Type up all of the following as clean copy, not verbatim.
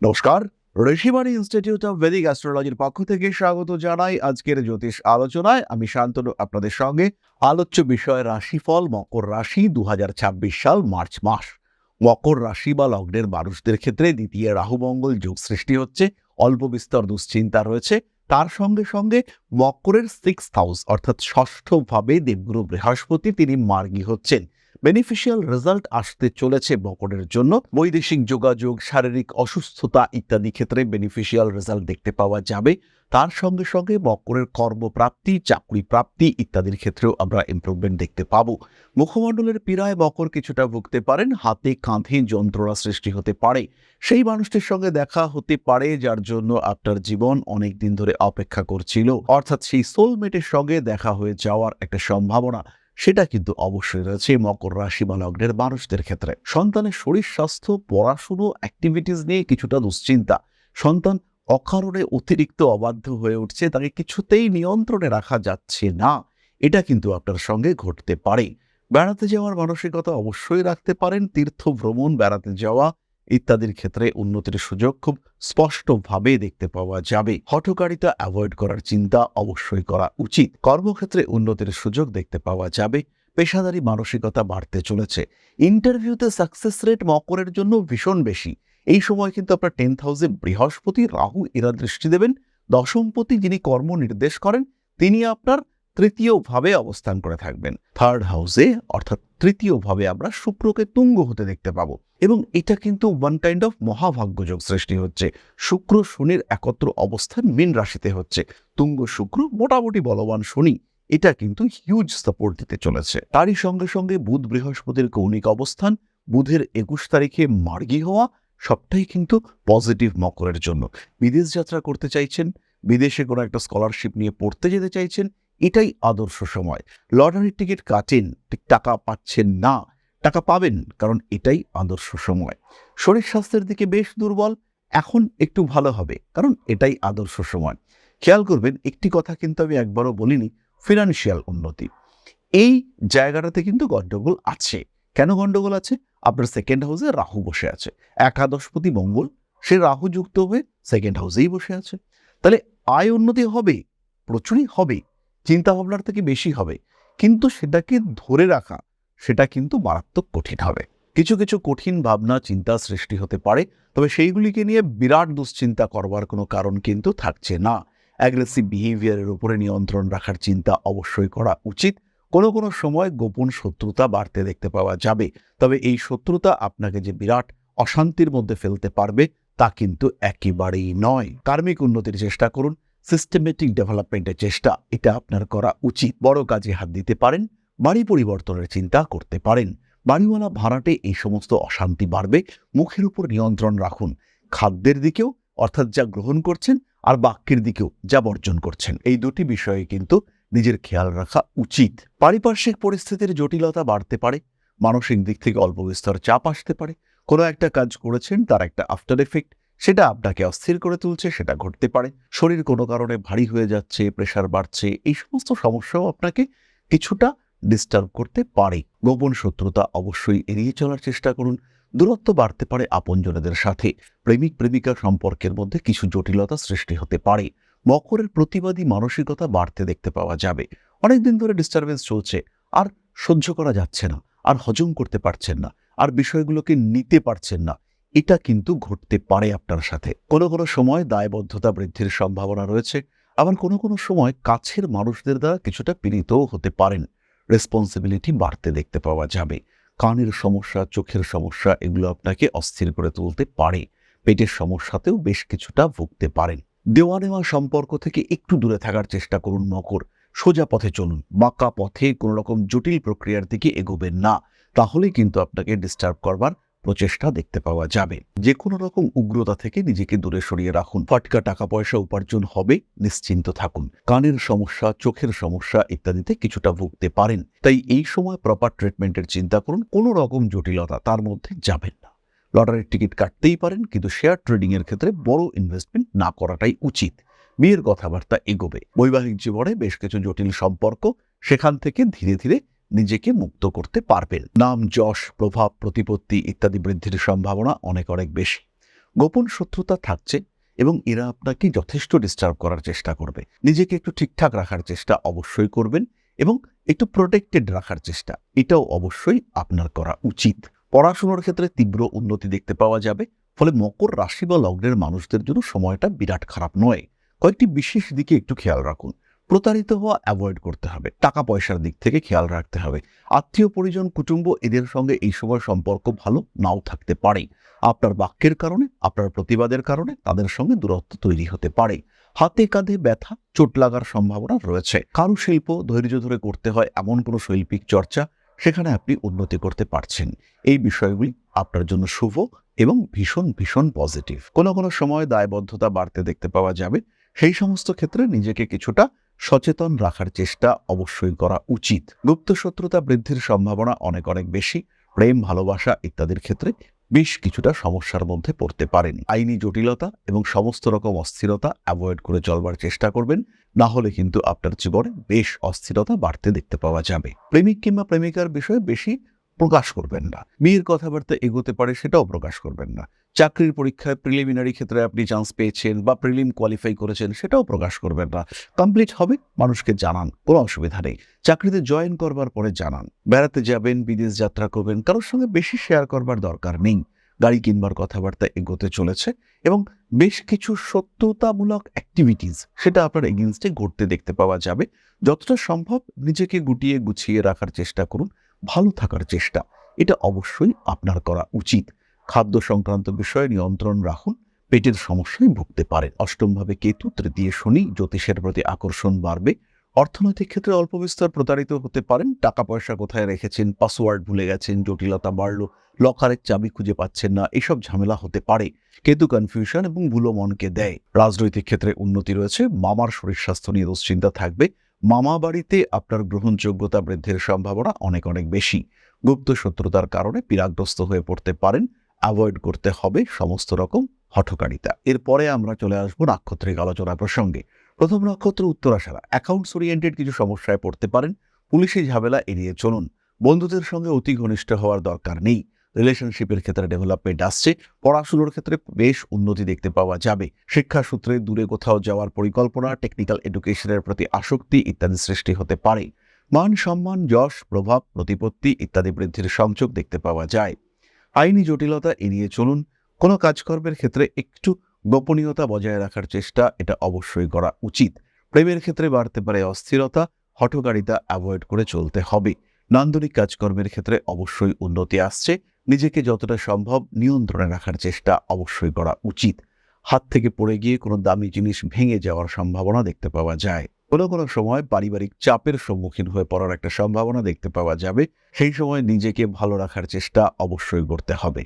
নমস্কার, Rishibani institute of Vedic অ্যাস্ট্রোলজির পক্ষ থেকে স্বাগত জানাই আজকের জ্যোতিষ আলোচনায়। আমি শান্তনু আপনাদের সঙ্গে। আলোচ্য বিষয় রাশিফল মকর রাশি 2026 সাল মার্চ মাস। মকর রাশি বা লগ্নের মানুষদের ক্ষেত্রে দ্বিতীয় রাহু মঙ্গল যোগ সৃষ্টি হচ্ছে, অল্প বিস্তর দুশ্চিন্তা রয়েছে। তার সঙ্গে সঙ্গে মকরের 6th হাউস অর্থাৎ ষষ্ঠ ভাবে দেবগুরু বৃহস্পতি তিনি মার্গী হচ্ছেন। বেনিফিশিয়াল রেজাল্ট আসতে চলেছে মকরের জন্য। বৈদেশিক যোগাযোগ, শারীরিক অসুস্থতা ইত্যাদি ক্ষেত্রে বেনিফিশিয়াল রেজাল্ট দেখতে পাওয়া যাবে। তার সঙ্গে সঙ্গে মকরের কর্মপ্রাপ্তি, চাকরি প্রাপ্তি ইত্যাদির ক্ষেত্রেও আমরা ইমপ্রুভমেন্ট দেখতে পাবো। মুখমণ্ডলের পীড়ায় মকর কিছুটা ভুগতে পারেন, হাতে কাঁধে যন্ত্রণা সৃষ্টি হতে পারে। সেই মানুষটির সঙ্গে দেখা হতে পারে যার জন্য আপনার জীবন অনেক দিন ধরে অপেক্ষা করছিল, অর্থাৎ সেই সোলমেটের সঙ্গে দেখা হয়ে যাওয়ার একটা সম্ভাবনা সেটা কিন্তু অবশ্যই রয়েছে মকর রাশি বা লগ্নের মানুষদের ক্ষেত্রে। সন্তানের শরীর স্বাস্থ্য, পড়াশুনো, অ্যাক্টিভিটিস নিয়ে কিছুটা দুশ্চিন্তা। সন্তান অকারণে অতিরিক্ত অবাধ্য হয়ে উঠছে, তাকে কিছুতেই নিয়ন্ত্রণে রাখা যাচ্ছে না, এটা কিন্তু আপনার সঙ্গে ঘটতে পারে। বেড়াতে যাওয়ার মানসিকতা অবশ্যই রাখতে পারেন। তীর্থ ভ্রমণ, বেড়াতে যাওয়া ইত্যাদির ক্ষেত্রে উন্নতির সুযোগ খুব স্পষ্টভাবে দেখতে পাওয়া যাবে। হঠকারিতা অ্যাভয়েড করার চিন্তা অবশ্যই করা উচিত। কর্মক্ষেত্রে উন্নতির সুযোগ দেখতে পাওয়া যাবে। পেশাদারি মানসিকতা বাড়তে চলেছে। ইন্টারভিউতে সাকসেস রেট মকরের জন্য ভীষণ বেশি। এই সময় কিন্তু আপনার 10th হাউসে বৃহস্পতি, রাহু এরা দৃষ্টি দেবেন। দশমপতি যিনি কর্ম নির্দেশ করেন তিনি আপনার তৃতীয় ভাবে অবস্থান করে থাকবেন। থার্ড হাউসে অর্থাৎ তৃতীয় ভাবে আমরা শুক্রকে তুঙ্গ হতে দেখতে পাবো, এবং এটা কিন্তু ওয়ান কাইন্ড অফ মহাভাগ্যযোগ সৃষ্টি হচ্ছে। শুক্র শনির একত্র অবস্থান মীন রাশিতে হচ্ছে। তুঙ্গ শুক্র মোটামুটি বলবান শনি, এটা কিন্তু হিউজ সাপোর্ট দিতে চলেছে। তারই সঙ্গে সঙ্গে বুধ বৃহস্পতির কৌণিক অবস্থান, বুধের 21 তারিখে মার্গী হওয়া, সবটাই কিন্তু পজিটিভ মকরের জন্য। বিদেশ যাত্রা করতে চাইছেন, বিদেশে কোনো একটা স্কলারশিপ নিয়ে পড়তে যেতে চাইছেন, এটাই আদর্শ সময়। লটারির টিকিট কাটেন, ঠিক টাকা পাচ্ছেন না, টাকা পাবেন, কারণ এটাই আদর্শ সময়। শরীর স্বাস্থ্যের দিকে বেশ দুর্বল, এখন একটু ভালো হবে, কারণ এটাই আদর্শ সময়। খেয়াল করবেন একটি কথা কিন্তু আমি একবারও বলিনি, ফিনান্সিয়াল উন্নতি এই জায়গাটাতে কিন্তু গন্ডগোল আছে। কেন গন্ডগোল আছে? আপনার 2nd হাউসে রাহু বসে আছে, একাদশপতি মঙ্গল, সে রাহু যুক্ত হয়ে 2nd হাউসেই বসে আছে। তাহলে আয় উন্নতি হবে, প্রচুরই হবে, চিন্তা ভাবনার থেকে বেশি হবে, কিন্তু সেটাকে ধরে রাখা সেটা কিন্তু মারাত্মক কঠিন হবে। কিছু কিছু কঠিন ভাবনা চিন্তা সৃষ্টি হতে পারে, তবে সেইগুলিকে নিয়ে বিরাট দুশ্চিন্তা করবার কোনো কারণ কিন্তু থাকছে না। অ্যাগ্রেসিভ বিহেভিয়ারের উপরে নিয়ন্ত্রণ রাখার চিন্তা অবশ্যই করা উচিত। কোনো কোনো সময় গোপন শত্রুতা বাড়তে দেখতে পাওয়া যাবে, তবে এই শত্রুতা আপনাকে যে বিরাট অশান্তির মধ্যে ফেলতে পারবে তা কিন্তু একেবারেই নয়। কার্মিক উন্নতির চেষ্টা করুন, সিস্টেমেটিক ডেভেলপমেন্টের চেষ্টা এটা আপনার করা উচিত। বড় কাজে হাত দিতে পারেন, বাড়ি পরিবর্তনের চিন্তা করতে পারেন। বাড়িওয়ালা ভাড়াটে এই সমস্ত অশান্তি বাড়বে। মুখের উপর নিয়ন্ত্রণ রাখুন, খাদ্যের দিকেও অর্থাৎ যা গ্রহণ করছেন, আর বাক্যের দিকেও যা বর্জন করছেন, এই দুটি বিষয়ে কিন্তু নিজের খেয়াল রাখা উচিত। পারিপার্শ্বিক পরিস্থিতির জটিলতা বাড়তে পারে, মানসিক দিক থেকে অল্প বিস্তর চাপ আসতে পারে। কোনো একটা কাজ করেছেন তার একটা আফটার এফেক্ট সেটা আপনাকে অস্থির করে তুলছে, সেটা ঘটতে পারে। শরীর কোনো কারণে ভারী হয়ে যাচ্ছে, প্রেশার বাড়ছে, এই সমস্ত সমস্যাও আপনাকে কিছুটা ডিস্টার্ব করতে পারে। গোপন শত্রুতা অবশ্যই এড়িয়ে চলার চেষ্টা করুন। দূরত্ব বাড়তে পারে আপনজনেদের সাথে। প্রেমিক প্রেমিকা সম্পর্কের মধ্যে কিছু জটিলতা সৃষ্টি হতে পারে। মকরের প্রতিবাদী মানসিকতা বাড়তে দেখতে পাওয়া যাবে। অনেকদিন ধরে ডিস্টারবেন্স চলছে, আর সহ্য করা যাচ্ছে না, আর হজম করতে পারছেন না, আর বিষয়গুলোকে নিতে পারছেন না, এটা কিন্তু ঘটতে পারে আপনার সাথে। কোনো কোনো সময় দায়বদ্ধতা বৃদ্ধির সম্ভাবনা রয়েছে, আবার কোনো কোনো সময় কাছের মানুষদের দ্বারা কিছুটা পীড়িতও হতে পারেন। রেসপন্সিবিলিটি বাড়তে দেখতে পাওয়া যাবে। কানের সমস্যা, চোখের সমস্যা এগুলো আপনাকে অস্থির করে তুলতে পারে। পেটের সমস্যাতেও বেশ কিছুটা ভুগতে পারেন। দেওয়া নেওয়া সম্পর্ক থেকে একটু দূরে থাকার চেষ্টা করুন মকর। সোজা পথে চলুন, বাঁকা পথে কোনো রকম জটিল প্রক্রিয়ার দিকে এগোবেন না, তাহলেই কিন্তু আপনাকে ডিস্টার্ব করবার প্রচেষ্টা দেখতে পাওয়া যাবে। যে কোনো রকম উগ্রতা থেকে নিজেকে দূরে সরিয়ে রাখুন। ফটকা টাকা পয়সা উপার্জন হবে, নিশ্চিন্ত থাকুন। কানের সমস্যা, চোখের সমস্যা ইত্যাদিতে কিছুটা ভুগতে পারেন, তাই এই সময় প্রপার ট্রিটমেন্টের চিন্তা করুন। কোনো রকম জটিলতা তার মধ্যে যাবেন না। লটারির টিকিট কাটতেই পারেন, কিন্তু শেয়ার ট্রেডিং এর ক্ষেত্রে বড় ইনভেস্টমেন্ট না করাটাই উচিত। বিয়ের কথাবার্তা এগোবে। বৈবাহিক জীবনে বেশ কিছু জটিল সম্পর্ক, সেখান থেকে ধীরে ধীরে নিজেকে মুক্ত করতে পারবেন। নাম, যশ, প্রভাব, প্রতিপত্তি ইত্যাদি বৃদ্ধির সম্ভাবনা অনেক অনেক বেশি। গোপন শত্রুতা থাকছে এবং এরা আপনাকে যথেষ্ট ডিস্টার্ব করার চেষ্টা করবে। নিজেকে একটু ঠিকঠাক রাখার চেষ্টা অবশ্যই করবেন এবং একটু প্রোটেক্টেড রাখার চেষ্টা এটাও অবশ্যই আপনার করা উচিত। পড়াশোনার ক্ষেত্রে তীব্র উন্নতি দেখতে পাওয়া যাবে, ফলে মকর রাশি বা লগ্নের মানুষদের জন্য সময়টা বিরাট খারাপ নয়। কয়েকটি বিশেষ দিকে একটু খেয়াল রাখুন। প্রতারিত হওয়া অ্যাভয়েড করতে হবে, টাকা পয়সার দিক থেকে খেয়াল রাখতে হবে। আত্মীয় পরিজন, কুটুম্ব এদের সঙ্গে এই সময় সম্পর্ক ভালো নাও থাকতে পারে। আপনার বাক্যের কারণে, আপনার প্রতিবাদের কারণে তাদের সঙ্গে দূরত্ব তৈরি হতে পারে। হাতে কাঁধে ব্যথা, চোট লাগার সম্ভাবনা রয়েছে। কারুশিল্প ধৈর্য ধরে করতে হয় এমন কোনো শৈল্পিক চর্চা, সেখানে আপনি উন্নতি করতে পারছেন। এই বিষয়গুলি আপনার জন্য শুভ এবং ভীষণ ভীষণ পজিটিভ। কোনো কোনো সময় দায়বদ্ধতা বাড়তে দেখতে পাওয়া যাবে, সেই সমস্ত ক্ষেত্রে নিজেকে কিছুটা সচেতন রাখার চেষ্টা অবশ্যই করা উচিত। গুপ্ত শত্রুতা বৃদ্ধির সম্ভাবনা অনেক অনেক বেশি। প্রেম, ভালোবাসা ইত্যাদির ক্ষেত্রে বেশ কিছুটা সমস্যার মধ্যে পড়তে পারেন। আইনি জটিলতা এবং সমস্ত রকম অস্থিরতা অ্যাভয়েড করে চলবার চেষ্টা করবেন, না হলে কিন্তু আপনার জীবনে বেশ অস্থিরতা বাড়তে দেখতে পাওয়া যাবে। প্রেমিক কিংবা প্রেমিকার বিষয়ে বেশি প্রকাশ করবেন না। বিয়ের কথাবার্তা এগোতে পারে, সেটাও প্রকাশ করবেন না। চাকরির পরীক্ষায় প্রিলিমিনারি ক্ষেত্রে আপনি চান্স পেয়েছেন বা প্রিলিম কোয়ালিফাই করেছেন, সেটাও প্রকাশ করবেন না। কমপ্লিট হবে, মানুষকে জানান, কোনো অসুবিধা নেই। চাকরিতে জয়েন করবার পরে জানান। বেড়াতে যাবেন, বিদেশ যাত্রা করবেন, কারোর সঙ্গে বেশি শেয়ার করবার দরকার নেই। গাড়ি কিনবার কথাবার্তা এগোতে চলেছে এবং বেশ কিছু সত্যতামূলক অ্যাক্টিভিটিস সেটা আপনার এগেইনস্টে ঘটতে দেখতে পাওয়া যাবে। যতটা সম্ভব নিজেকে গুটিয়ে গুছিয়ে রাখার চেষ্টা করুন, ভালো থাকার চেষ্টা এটা অবশ্যই আপনার করা উচিত। খাদ্য সংক্রান্ত বিষয়ে নিয়ন্ত্রণ রাখুন, পেটের সমস্যায় ভুগতে পারেন। অষ্টমভাবে কেতু, তৃতীয় শনি, জ্যোতিষের প্রতি আকর্ষণ বাড়বে। অর্থনৈতিক ক্ষেত্রে অল্প বিস্তর প্রতারিত হতে পারেন। টাকা পয়সা কোথায় রেখেছেন, পাসওয়ার্ড ভুলে গেছেন, জটিলতা বাড়লো, লকারের চাবি খুঁজে পাচ্ছেন না, এসব ঝামেলা হতে পারে। কেতু কনফিউশন এবং ভুলো মনকে দেয়। রাজনৈতিক ক্ষেত্রে উন্নতি রয়েছে। মামার শরীর স্বাস্থ্য নিয়ে দুশ্চিন্তা থাকবে। মামা বাড়িতে আপনার গ্রহণযোগ্যতা বৃদ্ধির সম্ভাবনা অনেক অনেক বেশি। গুপ্ত শত্রুতার কারণে পীড়াগ্রস্ত হয়ে পড়তে পারেন, অ্যাভয়েড করতে হবে সমস্ত রকম হঠকারিতা। এরপরে আমরা চলে আসবো নাক্ষত্রিক আলোচনা প্রসঙ্গে। প্রথম নক্ষত্র উত্তরাষাঢ়া। অ্যাকাউন্টস ওরিয়েন্টেড কিছু সমস্যায় পড়তে পারেন, পুলিশি ঝামেলা এড়িয়ে চলুন। বন্ধুদের সঙ্গে অতি ঘনিষ্ঠ হওয়ার দরকার নেই। রিলেশনশিপের ক্ষেত্রে ডেভেলপমেন্ট আসছে। পড়াশুনোর ক্ষেত্রে বেশ উন্নতি দেখতে পাওয়া যাবে। শিক্ষা সূত্রে দূরে কোথাও যাওয়ার পরিকল্পনা, টেকনিক্যাল এডুকেশনের প্রতি আসক্তি ইত্যাদি সৃষ্টি হতে পারে। মান সম্মান, যশ, প্রভাব, প্রতিপত্তি ইত্যাদি বৃদ্ধির সংযোগ দেখতে পাওয়া যায়। আইনি জটিলতা এড়িয়ে চলুন। কোনো কাজকর্মের ক্ষেত্রে একটু গোপনীয়তা বজায় রাখার চেষ্টা এটা অবশ্যই করা উচিত। প্রেমের ক্ষেত্রে বাড়তে পারে অস্থিরতা, হঠকারিতা অ্যাভয়েড করে চলতে হবে। নান্দনিক কাজকর্মের ক্ষেত্রে অবশ্যই উন্নতি আসছে। নিজেকে যতটা সম্ভব নিয়ন্ত্রণে রাখার চেষ্টা অবশ্যই করা উচিত। হাত থেকে পড়ে গিয়ে কোনো দামি জিনিস ভেঙে যাওয়ার সম্ভাবনা দেখতে পাওয়া যায়। কোনো কোনো সময় পারিবারিক চাপের সম্মুখীন হয়ে পড়ার একটা সম্ভাবনা দেখতে পাওয়া যাবে। সেই সময় নিজেকে ভালো রাখার চেষ্টা অবশ্যই করতে হবে।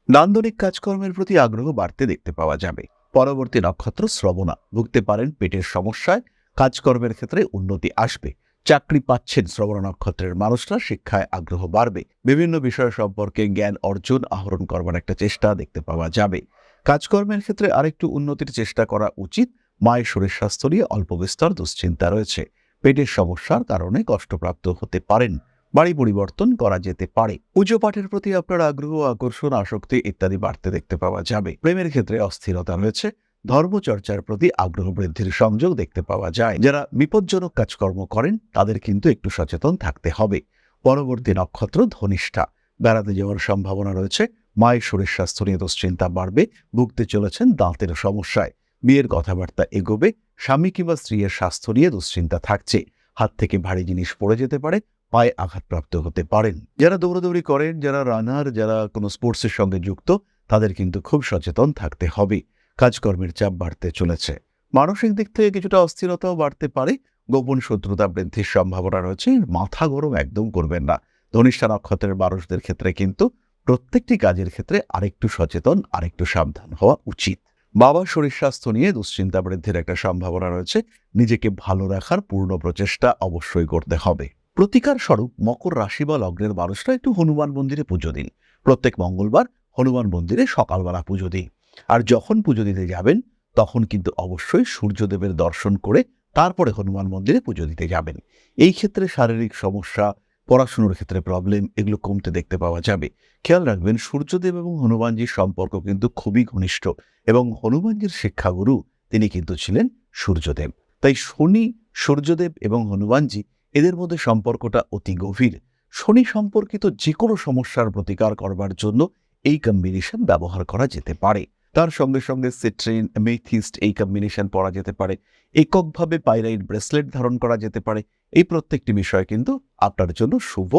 নান্দনিক কাজকর্মের প্রতি আগ্রহ বাড়তে দেখতে পাওয়া যাবে। পরবর্তী নক্ষত্র শ্রবণা। ভুগতে পারেন পেটের সমস্যায়। কাজকর্মের ক্ষেত্রে উন্নতি আসবে। চাকরি পাচ্ছেন শ্রবণা নক্ষত্রের মানুষরা, শিক্ষায় আগ্রহ বাড়বে। বিভিন্ন বিষয় সম্পর্কে জ্ঞান অর্জন, আহরণ করবার একটা চেষ্টা দেখতে পাওয়া যাবে। কাজকর্মের ক্ষেত্রে আরেকটু উন্নতির চেষ্টা করা উচিত। মায়ের শরীর স্বাস্থ্য নিয়ে অল্প বিস্তর দুশ্চিন্তা রয়েছে। পেটের সমস্যার কারণে কষ্টপ্রাপ্ত হতে পারেন। বাড়ি পরিবর্তন করা যেতে পারে। পুজো পাঠের প্রতি আপনার আগ্রহ, আকর্ষণ, আসক্তি ইত্যাদি বাড়তে দেখতে পাওয়া যাবে। প্রেমের ক্ষেত্রে অস্থিরতা রয়েছে। ধর্মচর্চার প্রতি আগ্রহ বৃদ্ধির সংযোগ দেখতে পাওয়া যায়। যারা বিপজ্জনক কাজকর্ম করেন তাদের কিন্তু একটু সচেতন থাকতে হবে। পরবর্তী নক্ষত্র ধনিষ্ঠা। বেড়াতে যাওয়ার সম্ভাবনা রয়েছে। মায়ের শরীর স্বাস্থ্য নিয়ে দুশ্চিন্তা বাড়বে। ভুগতে চলেছেন দাঁতের সমস্যায়। বিয়ের কথাবার্তা এগোবে। স্বামী কিংবা স্ত্রীর স্বাস্থ্য নিয়ে দুশ্চিন্তা থাকছে। হাত থেকে ভারী জিনিস পড়ে যেতে পারে, পায়ে আঘাতপ্রাপ্ত হতে পারেন। যারা দৌড়াদৌড়ি করেন, যারা রানার, যারা কোনো স্পোর্টসের সঙ্গে যুক্ত, তাদের কিন্তু খুব সচেতন থাকতে হবে। কাজকর্মের চাপ বাড়তে চলেছে। মানসিক দিক থেকে কিছুটা অস্থিরতাও বাড়তে পারে। গোপন শত্রুতা বৃদ্ধির সম্ভাবনা রয়েছে। মাথা গরম একদম করবেন না। ধনিষ্ঠা নক্ষত্রের মানুষদের ক্ষেত্রে কিন্তু প্রত্যেকটি কাজের ক্ষেত্রে আরেকটু সচেতন, আরেকটু সাবধান হওয়া উচিত। বাবার শরীর স্বাস্থ্য নিয়ে দুশ্চিন্তা বৃদ্ধির একটা সম্ভাবনা রয়েছে। নিজেকে ভালো রাখার পূর্ণ প্রচেষ্টা অবশ্যই করতে হবে। প্রতিকার স্বরূপ মকর রাশি বা লগ্নের মানুষরা একটু হনুমান মন্দিরে পুজো দিন। প্রত্যেক মঙ্গলবার হনুমান মন্দিরে সকালবেলা পুজো দিন। আর যখন পুজো দিতে যাবেন তখন কিন্তু অবশ্যই সূর্যদেবের দর্শন করে তারপরে হনুমান মন্দিরে পুজো দিতে যাবেন। এই ক্ষেত্রে শারীরিক সমস্যা, পড়াশুনোর ক্ষেত্রে প্রবলেম, এগুলো কমতে দেখতে পাওয়া যাবে। খেয়াল রাখবেন, সূর্যদেব এবং হনুমানজির সম্পর্ক কিন্তু খুবই ঘনিষ্ঠ এবং হনুমানজির শিক্ষাগুরু তিনি কিন্তু ছিলেন সূর্যদেব। তাই শনি, সূর্যদেব এবং হনুমানজি এদের মধ্যে সম্পর্কটা অতি গভীর। শনি সম্পর্কিত যে কোনো সমস্যার প্রতিকার করবার জন্য এই কম্বিনেশন ব্যবহার করা যেতে পারে। তার সঙ্গে সঙ্গে সিট্রিন, মেথিস্ট এই কম্বিনেশন পড়া যেতে পারে। এককভাবে পাইরাইট ব্রেসলেট ধারণ করা যেতে পারে। এই প্রত্যেকটি বিষয় কিন্তু আপনার জন্য শুভ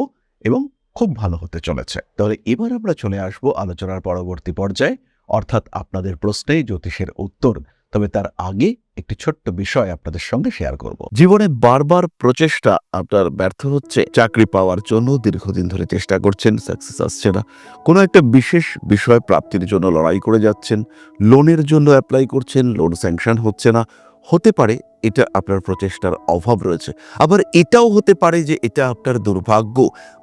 এবং খুব ভালো হতে চলেছে। তাহলে এবার আমরা চলে আসব আলোচনার পরবর্তী পর্যায়ে, অর্থাৎ আপনাদের প্রশ্নে জ্যোতিষের উত্তর। তবে তার আগে একটি ছোট্ট বিষয় আপনাদের সঙ্গে শেয়ার করব। জীবনে বারবার প্রচেষ্টা আপনার ব্যর্থ হচ্ছে, চাকরি পাওয়ার জন্য দীর্ঘদিন ধরে চেষ্টা করছেন, সাকসেস আসছে না, কোনো একটা বিশেষ বিষয় প্রাপ্তির জন্য লড়াই করে যাচ্ছেন, লোনের জন্য অ্যাপ্লাই করছেন, লোন স্যাংশন হচ্ছে না। হতে পারে এটা আপনার প্রচেষ্টার অভাব রয়েছে, আবার এটাও হতে পারে যে এটা আপনার দুর্ভাগ্য।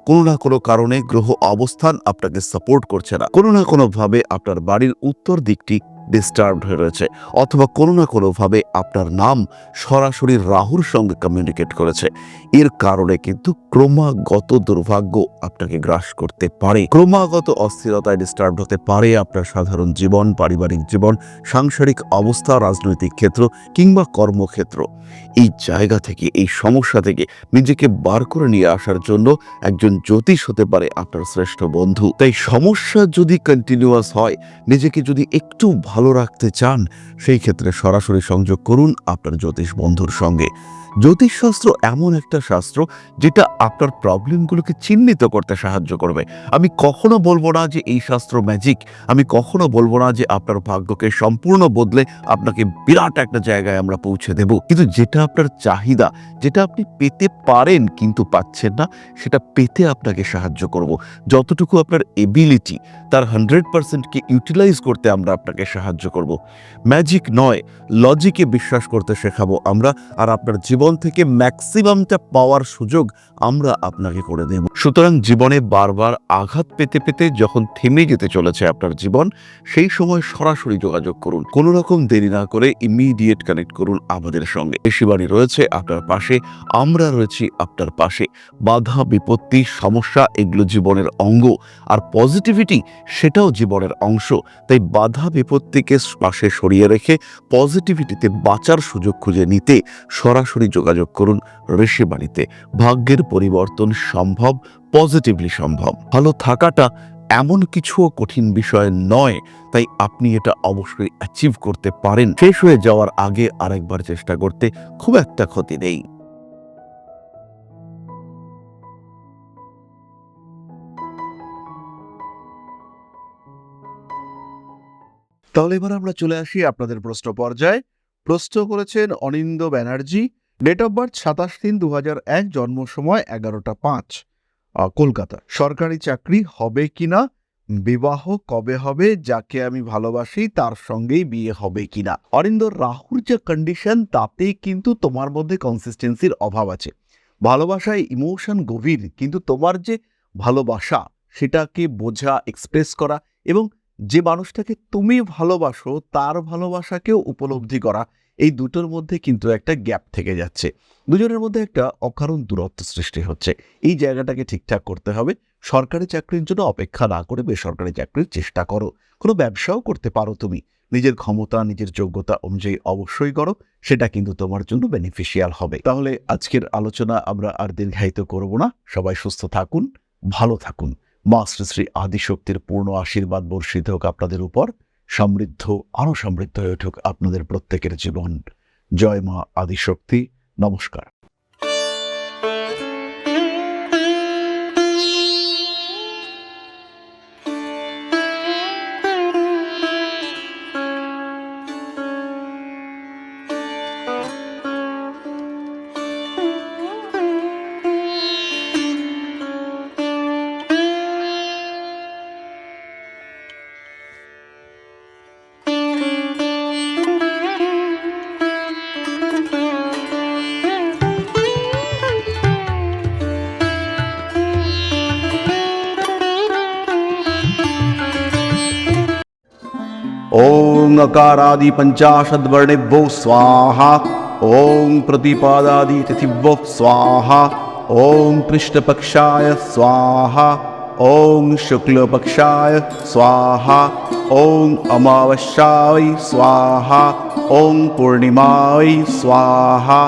কোনো না কোনো কারণে গ্রহ অবস্থান আপনাকে সাপোর্ট করছে না, কোনো না কোনোভাবে আপনার বাড়ির উত্তর দিকটি ডিস্টার্বড হয়ে রয়েছে, অথবা কোনো না কোনোভাবে আপনার নাম সরাসরি রাহুর সঙ্গে কমিউনিকেট করেছে। এর কারণে কিন্তু ক্রমাগত দুর্ভাগ্য আপনাকে গ্রাস করতে পারে, ক্রমাগত অস্থিরতায় ডিস্টার্ব হতে পারে আপনার সাধারণ জীবন, পারিবারিক জীবন, সাংসারিক অবস্থা, রাজনৈতিক ক্ষেত্র কিংবা কর্মক্ষেত্র। এই জায়গা থেকে, এই সমস্যা থেকে নিজেকে বার করে নিয়ে আসার জন্য একজন জ্যোতিষ হতে পারে আপনার শ্রেষ্ঠ বন্ধু। তাই সমস্যা যদি কন্টিনিউয়াস হয়, নিজেকে যদি একটু ভালো রাখতে চান, সেই ক্ষেত্রে সরাসরি সংযোগ করুন আপনার জ্যোতিষ বন্ধুর সঙ্গে। জ্যোতিষশাস্ত্র এমন একটা শাস্ত্র যেটা আপনার প্রবলেমগুলোকে চিহ্নিত করতে সাহায্য করবে। আমি কখনো বলবো না যে এই শাস্ত্র ম্যাজিক, আমি কখনো বলবো না যে আপনার ভাগ্যকে সম্পূর্ণ বদলে আপনাকে বিরাট একটা জায়গায় আমরা পৌঁছে দেব, কিন্তু যেটা আপনার চাহিদা, যেটা আপনি পেতে পারেন কিন্তু পাচ্ছেন না, সেটা পেতে আপনাকে সাহায্য করব। যতটুকু আপনার এবিলিটি, তার 100%কে ইউটিলাইজ করতে আমরা আপনাকে সাহায্য করব। ম্যাজিক নয়, লজিকে বিশ্বাস করতে শেখাবো আমরা, আর আপনার জীবন থেকে ম্যাক্সিমামটা পাওয়ার সুযোগ আমরা আপনাকে করে দেব। সুতরাং জীবনে বারবার আঘাত পেতে পেতে যখন থেমে যেতে চলেছে আপনার জীবন, সেই সময় সরাসরি যোগাযোগ করুন, কোনো রকম দেরি না করে ইমিডিয়েট কানেক্ট করুন আমাদের সঙ্গে। ঋষিবাণী রয়েছে আপনার পাশে, আমরা রয়েছি আপনার পাশে। বাধা, বিপত্তি, সমস্যা এগুলো জীবনের অঙ্গ, আর পজিটিভিটি সেটাও জীবনের অংশ। তাই বাধা বিপত্তিকে পাশে সরিয়ে রেখে পজিটিভিটিতে বাঁচার সুযোগ খুঁজে নিতে সরাসরি যোগাযোগ করুন ঋষিবাণীতে। ভাগ্যের পরিবর্তন সম্ভব, পজিটিভলি সম্ভব। ভালো থাকাটা এমন কিছুও কঠিন বিষয় নয়, তাই আপনি এটা অবশ্যই অ্যাচিভ করতে পারেন। শেষ হয়ে যাওয়ার আগে আরেকবার চেষ্টা করতে খুব একটা ক্ষতি নেই। তাহলে এবার আমরা চলে আসি আপনাদের প্রশ্ন পর্যায়ে। প্রশ্ন করেছেন অনিন্দ ব্যানার্জি, ডেট অফ বার্থ 27/3/2001, জন্ম সময় 11টা 5, কলকাতা। সরকারি চাকরি হবে কিনা, বিবাহ কবে হবে, যাকে আমি ভালোবাসি তার সঙ্গেই বিয়ে হবে কিনা। অরিন্দ, রাহুর যে কন্ডিশন তাতে কিন্তু তোমার মধ্যে কনসিস্টেন্সির অভাব আছে। ভালোবাসায় ইমোশন গভীর, কিন্তু তোমার যে ভালোবাসা সেটাকে বোঝা, এক্সপ্রেস করা এবং যে মানুষটাকে তুমি ভালোবাসো তার ভালোবাসাকেও উপলব্ধি করা, এই দুটোর মধ্যে কিন্তু একটা গ্যাপ থেকে যাচ্ছে। দুজনের মধ্যে একটা অকারণ দূরত্ব সৃষ্টি হচ্ছে। এই জায়গাটাকে ঠিকঠাক করতে হবে। সরকারি চাকরির জন্য অপেক্ষা না করে বেসরকারি চাকরির চেষ্টা করো। কোনো ব্যবসাও করতে পারো তুমি, নিজের ক্ষমতা, নিজের যোগ্যতা অনুযায়ী অবশ্যই করো, সেটা কিন্তু তোমার জন্য বেনিফিশিয়াল হবে। তাহলে আজকের আলোচনা আমরা আর দীর্ঘায়িত করব না। সবাই সুস্থ থাকুন, ভালো থাকুন। মা শ্রী শ্রী আদিশক্তির পূর্ণ আশীর্বাদ বর্ষিত হোক আপনাদের উপর। সমৃদ্ধ, আরো সমৃদ্ধ হয়ে উঠুক আপনাদের প্রত্যেকের জীবন। জয় মা আদিশক্তি। নমস্কার। ओम अकारादि पंचाशद्वर्णेभ्यो स्वाहा। ओम प्रतिपादादि तिथिभ्यो स्वाहा। ওং কৃষ্ণপক্ষায় স্বাহা ওং শুক্লপক্ষায় স্বাহা ওং অমাবস্যায় স্বাহা ওং পূর্ণিমায় স্বাহা